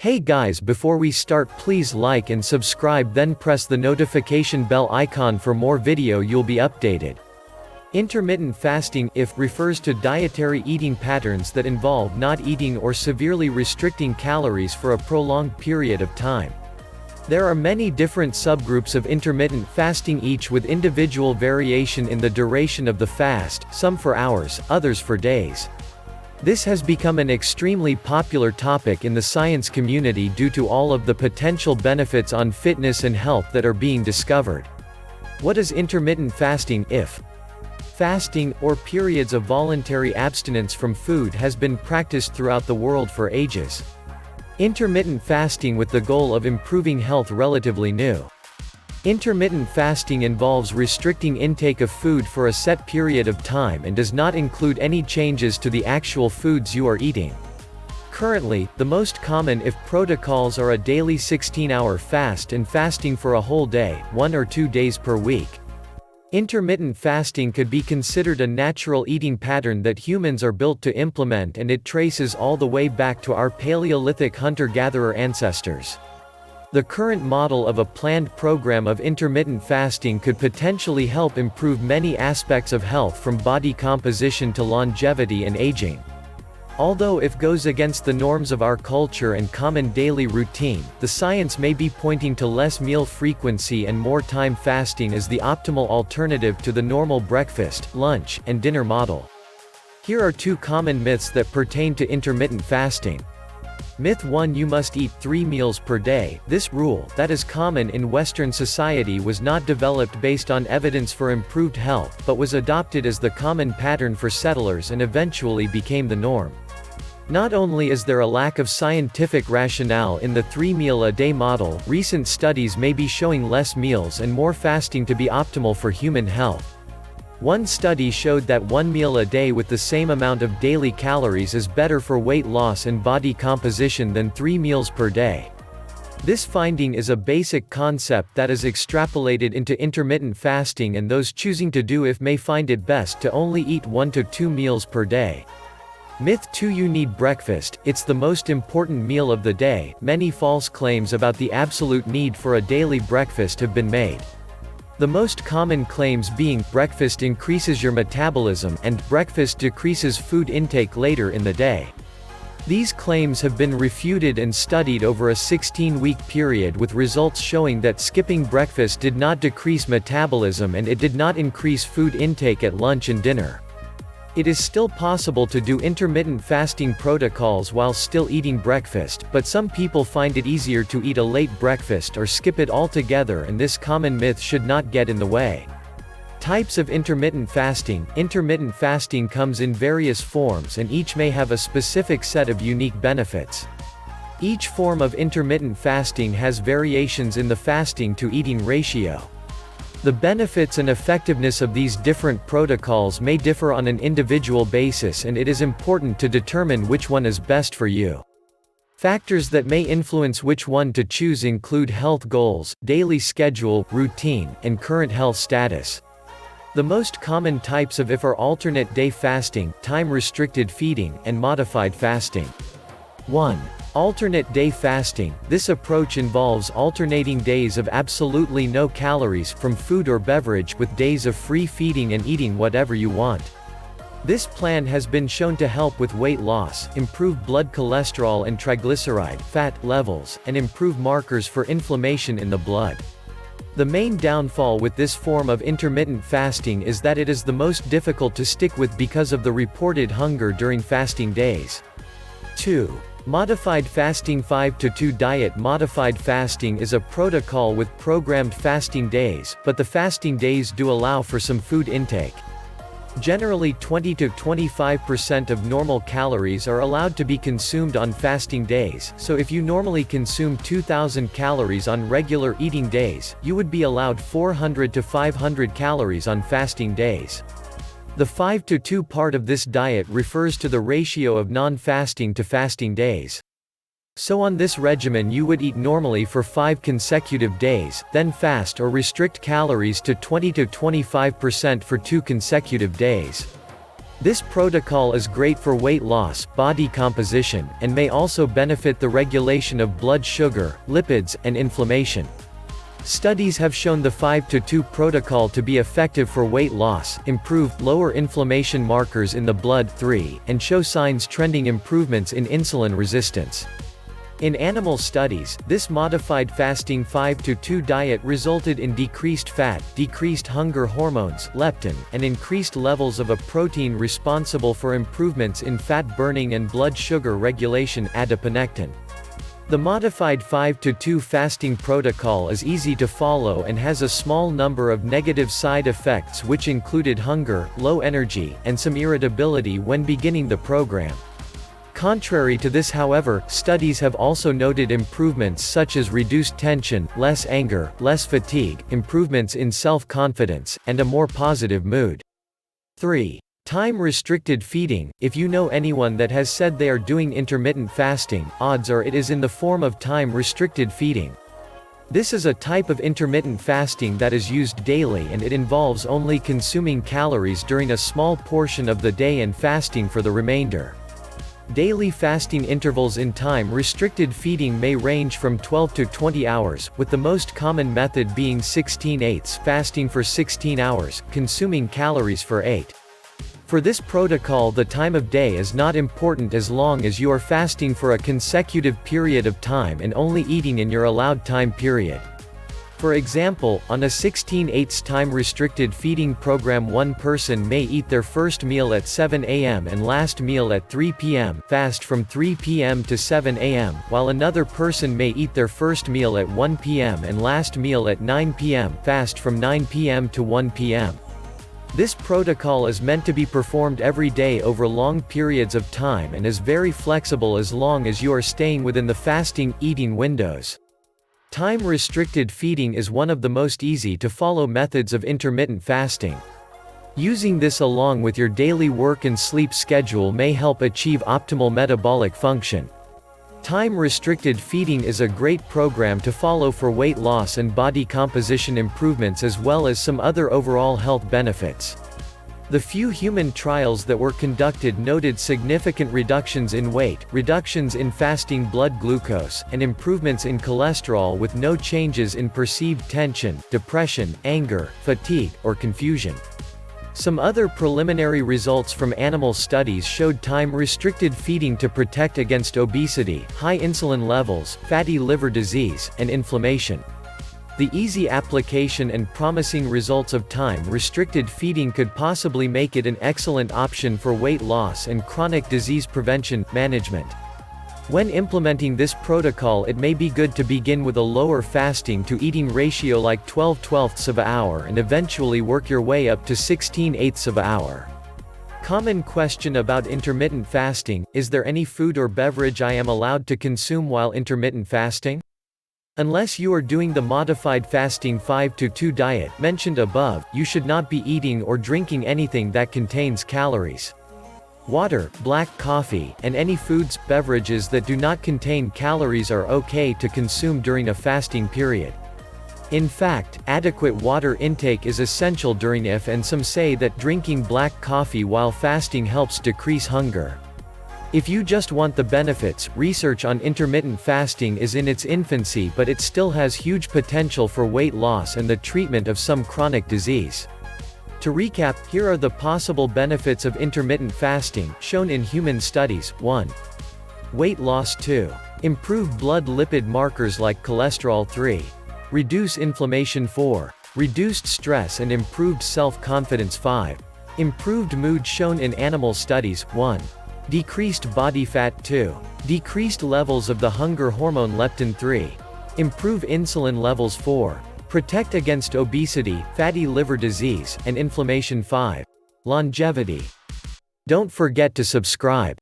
Hey guys, before we start, please like and subscribe, then press the notification bell icon for more video. You'll be updated. Intermittent fasting refers to dietary eating patterns that involve not eating or severely restricting calories for a prolonged period of time. There are many different subgroups of intermittent fasting, each with individual variation in the duration of the fast, some for hours, others for days. This has become an extremely popular topic in the science community due to all of the potential benefits on fitness and health that are being discovered. What is intermittent fasting? Fasting, or periods of voluntary abstinence from food, has been practiced throughout the world for ages. Intermittent fasting with the goal of improving health relatively new. Intermittent fasting involves restricting intake of food for a set period of time and does not include any changes to the actual foods you are eating. Currently, the most common protocols are a daily 16-hour fast and fasting for a whole day, 1 or 2 days per week. Intermittent fasting could be considered a natural eating pattern that humans are built to implement, and it traces all the way back to our Paleolithic hunter-gatherer ancestors. The current model of a planned program of intermittent fasting could potentially help improve many aspects of health, from body composition to longevity and aging. Although it goes against the norms of our culture and common daily routine, the science may be pointing to less meal frequency and more time fasting as the optimal alternative to the normal breakfast, lunch, and dinner model. Here are 2 common myths that pertain to intermittent fasting. Myth 1: you must eat 3 meals per day. This rule, that is common in Western society, was not developed based on evidence for improved health, but was adopted as the common pattern for settlers and eventually became the norm. Not only is there a lack of scientific rationale in the 3-meal-a-day model, recent studies may be showing less meals and more fasting to be optimal for human health. One study showed that 1 meal a day with the same amount of daily calories is better for weight loss and body composition than 3 meals per day. This finding is a basic concept that is extrapolated into intermittent fasting, and those choosing to do may find it best to only eat 1 to 2 meals per day. Myth 2: you need breakfast, it's the most important meal of the day. Many false claims about the absolute need for a daily breakfast have been made. The most common claims being, breakfast increases your metabolism, and breakfast decreases food intake later in the day. These claims have been refuted and studied over a 16-week period, with results showing that skipping breakfast did not decrease metabolism and it did not increase food intake at lunch and dinner. It is still possible to do intermittent fasting protocols while still eating breakfast, but some people find it easier to eat a late breakfast or skip it altogether, and this common myth should not get in the way. Types of intermittent fasting: intermittent fasting comes in various forms, and each may have a specific set of unique benefits. Each form of intermittent fasting has variations in the fasting to eating ratio. The benefits and effectiveness of these different protocols may differ on an individual basis, and it is important to determine which one is best for you. Factors that may influence which one to choose include health goals, daily schedule, routine, and current health status. The most common types of are alternate day fasting, time-restricted feeding, and modified fasting. 1. Alternate day fasting. This approach involves alternating days of absolutely no calories from food or beverage with days of free feeding and eating whatever you want. This plan has been shown to help with weight loss, improve blood cholesterol and triglyceride fat levels, and improve markers for inflammation in the blood. The main downfall with this form of intermittent fasting is that it is the most difficult to stick with because of the reported hunger during fasting days. 2. Modified fasting. 5-2 diet. Modified fasting is a protocol with programmed fasting days, but the fasting days do allow for some food intake. Generally 20-25% of normal calories are allowed to be consumed on fasting days, so if you normally consume 2,000 calories on regular eating days, you would be allowed 400 to 500 calories on fasting days. The 5-2 part of this diet refers to the ratio of non-fasting to fasting days. So on this regimen you would eat normally for 5 consecutive days, then fast or restrict calories to 20-25% for 2 consecutive days. This protocol is great for weight loss, body composition, and may also benefit the regulation of blood sugar, lipids, and inflammation. Studies have shown the 5-2 protocol to be effective for weight loss, improve lower inflammation markers in the blood 3, and show signs trending improvements in insulin resistance. In animal studies, this modified fasting 5-2 diet resulted in decreased fat, decreased hunger hormones leptin, and increased levels of a protein responsible for improvements in fat burning and blood sugar regulation adiponectin. The modified 5-2 fasting protocol is easy to follow and has a small number of negative side effects which included hunger, low energy, and some irritability when beginning the program. Contrary to this, however, studies have also noted improvements such as reduced tension, less anger, less fatigue, improvements in self-confidence, and a more positive mood. 3. Time-restricted feeding. If you know anyone that has said they are doing intermittent fasting, odds are it is in the form of time-restricted feeding. This is a type of intermittent fasting that is used daily and it involves only consuming calories during a small portion of the day and fasting for the remainder. Daily fasting intervals in time-restricted feeding may range from 12 to 20 hours, with the most common method being 16/8 fasting for 16 hours, consuming calories for 8. For this protocol, the time of day is not important as long as you are fasting for a consecutive period of time and only eating in your allowed time period. For example, on a 16/8 time-restricted feeding program, one person may eat their first meal at 7 a.m. and last meal at 3 p.m., fast from 3 p.m. to 7 a.m., while another person may eat their first meal at 1 p.m. and last meal at 9 p.m., fast from 9 p.m. to 1 p.m. This protocol is meant to be performed every day over long periods of time and is very flexible as long as you are staying within the fasting, eating windows. Time-restricted feeding is one of the most easy-to-follow methods of intermittent fasting. Using this along with your daily work and sleep schedule may help achieve optimal metabolic function. Time-restricted feeding is a great program to follow for weight loss and body composition improvements as well as some other overall health benefits. The few human trials that were conducted noted significant reductions in weight, reductions in fasting blood glucose, and improvements in cholesterol with no changes in perceived tension, depression, anger, fatigue, or confusion. Some other preliminary results from animal studies showed time-restricted feeding to protect against obesity, high insulin levels, fatty liver disease, and inflammation. The easy application and promising results of time-restricted feeding could possibly make it an excellent option for weight loss and chronic disease prevention, management. When implementing this protocol, it may be good to begin with a lower fasting to eating ratio like 12/12 of an hour and eventually work your way up to 16/8 of an hour. Common question about intermittent fasting: is there any food or beverage I am allowed to consume while intermittent fasting? Unless you are doing the modified fasting 5-2 diet mentioned above, you should not be eating or drinking anything that contains calories. Water, black coffee, and any foods, beverages that do not contain calories are okay to consume during a fasting period. In fact, adequate water intake is essential during IF, and some say that drinking black coffee while fasting helps decrease hunger. If you just want the benefits, research on intermittent fasting is in its infancy, but it still has huge potential for weight loss and the treatment of some chronic disease. To recap, here are the possible benefits of intermittent fasting, shown in human studies. 1. Weight loss. 2. Improve blood lipid markers like cholesterol. 3. Reduce inflammation. 4. Reduced stress and improved self-confidence. 5. Improved mood shown in animal studies. 1. Decreased body fat. 2. Decreased levels of the hunger hormone leptin. 3. Improve insulin levels. 4. Protect against obesity, fatty liver disease, and inflammation. 5. Longevity. Don't forget to subscribe.